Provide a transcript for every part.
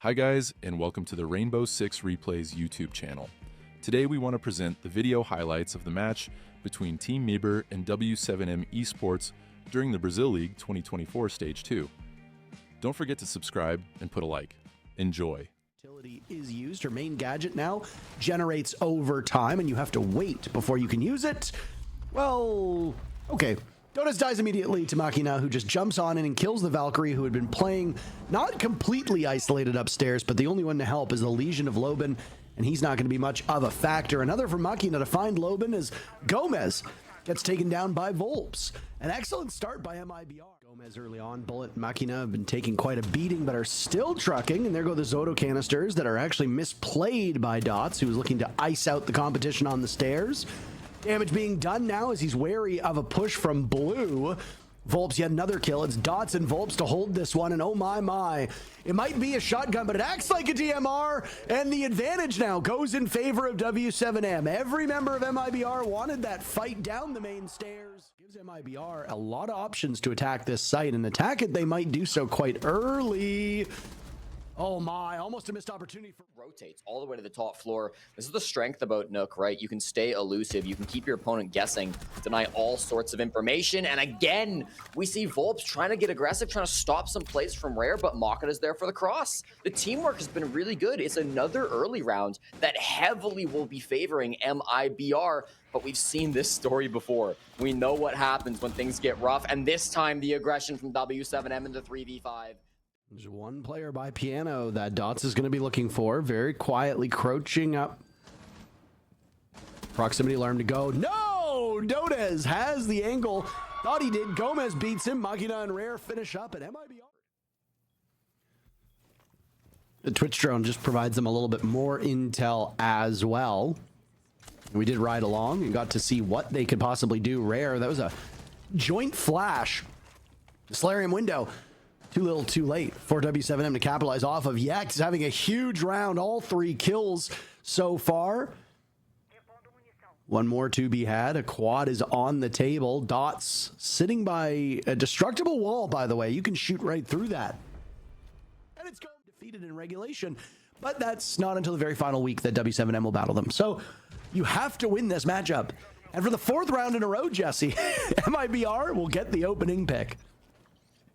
Hi guys, and welcome to the Rainbow Six Replays YouTube channel. Today we want to present the video highlights of the match between Team MIBR and W7M Esports during the Brazil League 2024 Stage 2. Don't forget to subscribe and put a like. Enjoy. Utility is used. Her main gadget now generates over time, and you have to wait before you can use it. Well, okay. Donuts dies immediately to Machina, who just jumps on in and kills the Valkyrie, who had been playing not completely isolated upstairs, but the only one to help is the Legion of Loben, and he's not going to be much of a factor. Another for Machina to find Loben as Gomez gets taken down by Volps. An excellent start by MIBR. Gomez early on. Bullet and Machina have been taking quite a beating, but are still trucking, and there go the Zoto canisters that are actually misplayed by Dots, who was looking to ice out the competition on the stairs. Damage being done now as he's wary of a push from Blue. Volps yet another kill. It's Dots and Volps to hold this one, and oh my. It might be a shotgun, but it acts like a DMR, and the advantage now goes in favor of W7M. Every member of MIBR wanted that fight down the main stairs. Gives MIBR a lot of options to attack this site, and attack it they might do so quite early. Oh my, almost a missed opportunity for rotates all the way to the top floor. This is the strength about Nook, right? You can stay elusive, you can keep your opponent guessing, deny all sorts of information, and again, we see Volps trying to get aggressive, trying to stop some plays from Rare, but Machina is there for the cross. The teamwork has been really good. It's another early round that heavily will be favoring MIBR, but we've seen this story before. We know what happens when things get rough, and this time the aggression from W7M into 3v5. There's one player by Piano that Dots is going to be looking for, very quietly crouching up. Proximity alarm to go. No! Dodez has the angle. Thought he did. Gomez beats him. Machina and Rare finish up at MIBR. The Twitch drone just provides them a little bit more intel as well. We did ride along and got to see what they could possibly do. Rare, that was a joint flash. The Solarium window. Too little, too late for W7M to capitalize off of. Yex having a huge round, all 3 kills so far. One more to be had. A quad is on the table. Dots sitting by a destructible wall, by the way. You can shoot right through that. And it's going defeated in regulation. But that's not until the very final week that W7M will battle them. So you have to win this matchup. And for the 4th round in a row, Jesse, MIBR will get the opening pick.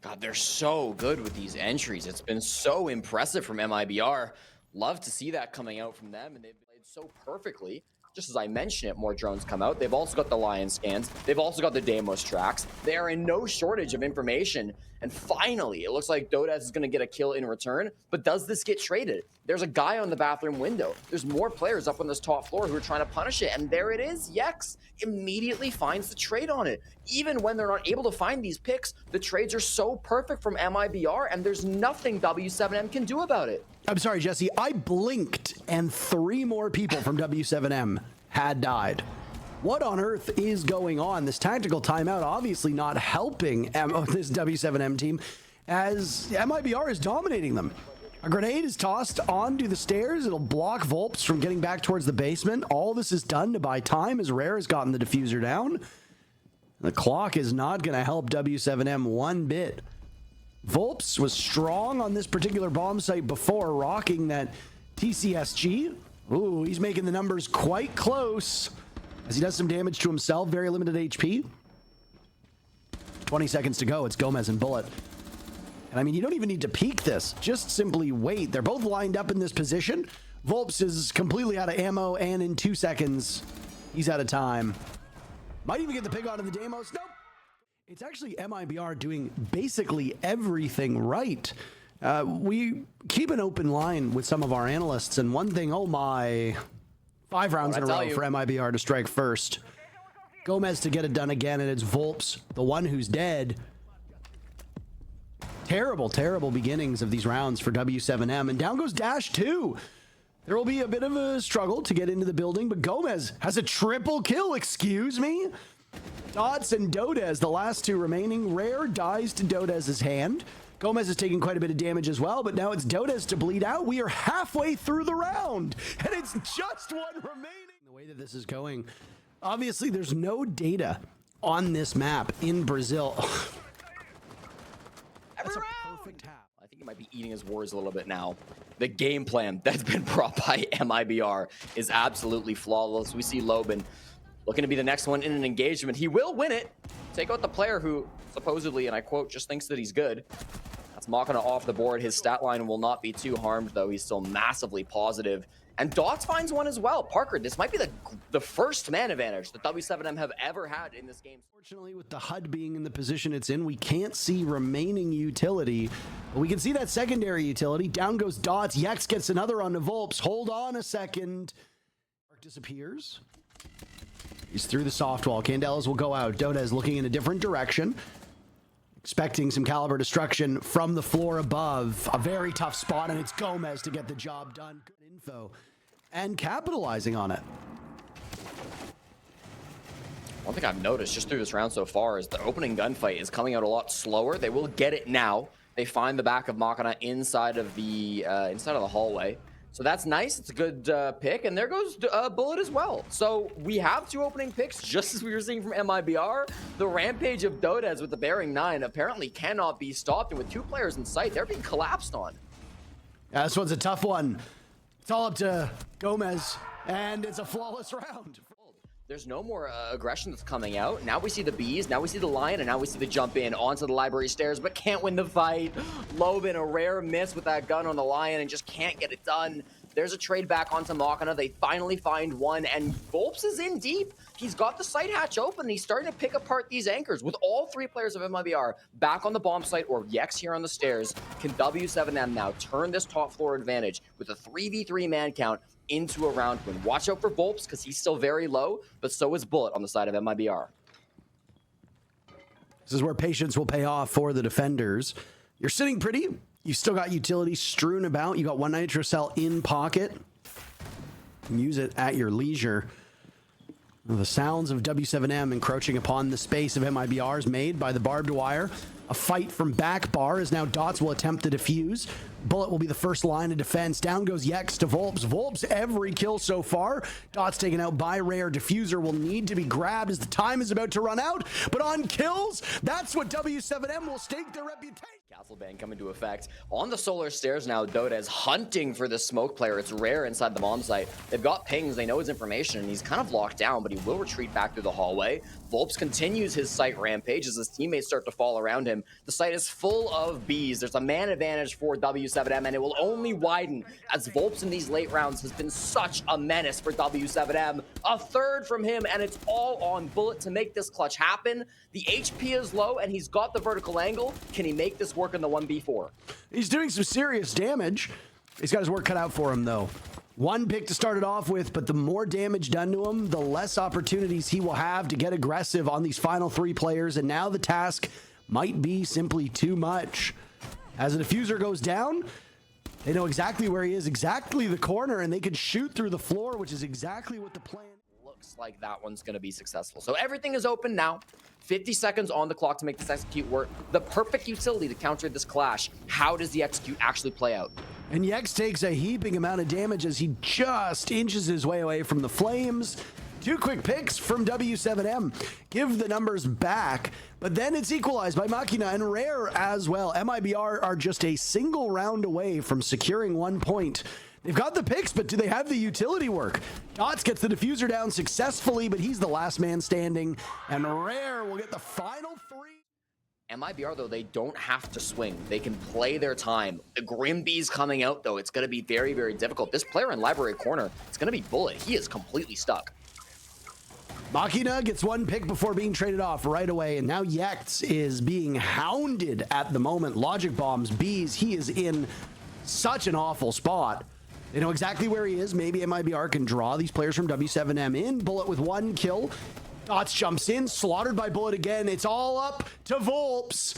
God, they're so good with these entries. It's been so impressive from MIBR. Love to see that coming out from them, and they've played so perfectly. Just as I mentioned it, more drones come out. They've also got the Lion scans. They've also got the Deimos tracks. They are in no shortage of information. And finally, it looks like Dodez is going to get a kill in return. But does this get traded? There's a guy on the bathroom window. There's more players up on this top floor who are trying to punish it. And there it is. Yex immediately finds the trade on it. Even when they're not able to find these picks, the trades are so perfect from MIBR, and there's nothing W7M can do about it. I'm sorry, Jesse. I blinked, and 3 more people from W7M had died. What on earth is going on? This tactical timeout obviously not helping this W7M team, as MIBR is dominating them. A grenade is tossed onto the stairs. It'll block Volps from getting back towards the basement. All this is done to buy time as Rare has gotten the diffuser down. The clock is not going to help W7M one bit. Volps was strong on this particular bomb site before, rocking that TCSG. Ooh, he's making the numbers quite close as he does some damage to himself. Very limited HP. 20 seconds to go. It's Gomez and Bullet. And I mean, you don't even need to peek this. Just simply wait. They're both lined up in this position. Volps is completely out of ammo, and in 2 seconds, he's out of time. Might even get the pig onto the Deimos. Nope. It's actually MIBR doing basically everything right. We keep an open line with some of our analysts, and one thing, oh my, 5 rounds in a row for MIBR to strike first. Gomez to get it done again, and it's Volps, the one who's dead. Terrible beginnings of these rounds for W7M, and down goes Dash 2. There will be a bit of a struggle to get into the building, but Gomez has a triple kill, excuse me? Dots and Dodez, the last 2 remaining. Rare dies to Dodez's hand. Gomez is taking quite a bit of damage as well, but now it's Dodez to bleed out. We are halfway through the round, and it's just 1 remaining. The way that this is going, obviously there's no data on this map in Brazil. That's a perfect half. I think he might be eating his words a little bit now. the game plan that's been brought by MIBR is absolutely flawless. We see Lobin looking to be the next one in an engagement. He will win it. Take out the player who supposedly, and I quote, just thinks that he's good. That's Machina off the board. His stat line will not be too harmed, though. He's still massively positive. And Dots finds one as well. Parker, this might be the first man advantage that W7M have ever had in this game. Fortunately, with the HUD being in the position it's in, we can't see remaining utility. But we can see that secondary utility. Down goes Dots. Yex gets another on the Volps. Hold on a second. Mark disappears. He's through the soft wall. Candelas will go out. Dodez looking in a different direction. Expecting some caliber destruction from the floor above. A very tough spot, and it's Gomez to get the job done. Good info. And capitalizing on it. One thing I've noticed just through this round so far is the opening gunfight is coming out a lot slower. They will get it now. They find the back of Machina inside of the hallway. So that's nice. It's a good pick. And there goes Bullet as well. So we have 2 opening picks, just as we were seeing from MIBR. The rampage of Dodez with the Bearing 9 apparently cannot be stopped. And with 2 players in sight, they're being collapsed on. Yeah, this one's a tough one. It's all up to Gomez, and it's a flawless round. There's no more aggression that's coming out. Now we see the bees, now we see the lion, and now we see the jump in onto the library stairs, but can't win the fight. Lobin, a rare miss with that gun on the lion and just can't get it done. There's a trade back onto Machina. They finally find one, and Volps is in deep. He's got the site hatch open, and he's starting to pick apart these anchors. With all 3 players of MIBR back on the bomb site or Yex here on the stairs, can W7M now turn this top floor advantage with a 3v3 man count into a round win? Watch out for Volps because he's still very low, but so is Bullet on the side of MIBR. This is where patience will pay off for the defenders. You're sitting pretty. You've still got utility strewn about. You got 1 nitro cell in pocket. You can use it at your leisure. The sounds of W7M encroaching upon the space of MIBR is made by the barbed wire. A fight from back bar as now Dots will attempt to defuse. Bullet will be the first line of defense. Down goes Yex to Volps. Volps every kill so far. Dots taken out by Rare. Diffuser will need to be grabbed as the time is about to run out. But on kills, that's what W7M will stake their reputation. Castle ban come into effect. On the solar stairs now, Dodez hunting for the smoke player. It's Rare inside the bomb site. They've got pings, they know his information, and he's kind of locked down, but he will retreat back through the hallway. Volps continues his site rampage as his teammates start to fall around him. The site is full of bees. There's a man advantage for W7M, and it will only widen as Volps in these late rounds has been such a menace for W7M. A third from him, and it's all on Bullet to make this clutch happen. The HP is low, and he's got the vertical angle. Can he make this work in the 1v4? He's doing some serious damage. He's got his work cut out for him, though. 1 pick to start it off with, but the more damage done to him, the less opportunities he will have to get aggressive on these final 3 players, and now the task might be simply too much. As the diffuser goes down, they know exactly where he is, exactly the corner, and they can shoot through the floor, which is exactly what the plan looks like. That one's going to be successful. So everything is open now. 50 seconds on the clock to make this execute work. The perfect utility to counter this clash. How does the execute actually play out? And Yex takes a heaping amount of damage as he just inches his way away from the flames. 2 quick picks from W7M give the numbers back, but then it's equalized by Machina and Rare as well. MIBR are just a single round away from securing 1 point. They've got the picks, but do they have the utility work? Dots gets the diffuser down successfully, but he's the last man standing, and Rare will get the final 3. MIBR, though, they don't have to swing. They can play their time. The Grimby's coming out, though. It's going to be very, very difficult. This player in Library Corner, it's going to be Bullet. He is completely stuck. Machina gets 1 pick before being traded off right away, and now Yex is being hounded at the moment. Logic bombs, bees, he is in such an awful spot. They know exactly where he is. Maybe MIBR can draw these players from W7M in. Bullet with 1 kill. Dots jumps in, slaughtered by Bullet again. It's all up to Volps,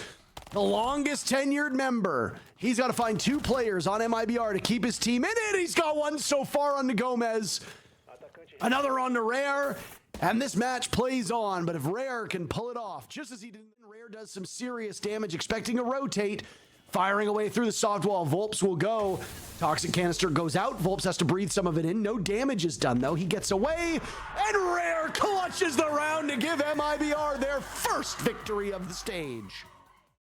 the longest tenured member. He's got to find 2 players on MIBR to keep his team in it. He's got 1 so far on the Gomez, another on the Rare, and this match plays on. But if Rare can pull it off, just as he did, Rare does some serious damage, expecting a rotate. Firing away through the soft wall. Volps will go. Toxic canister goes out. Volps has to breathe some of it in. No damage is done, though. He gets away, and Rare clutches the round to give MIBR their first victory of the stage.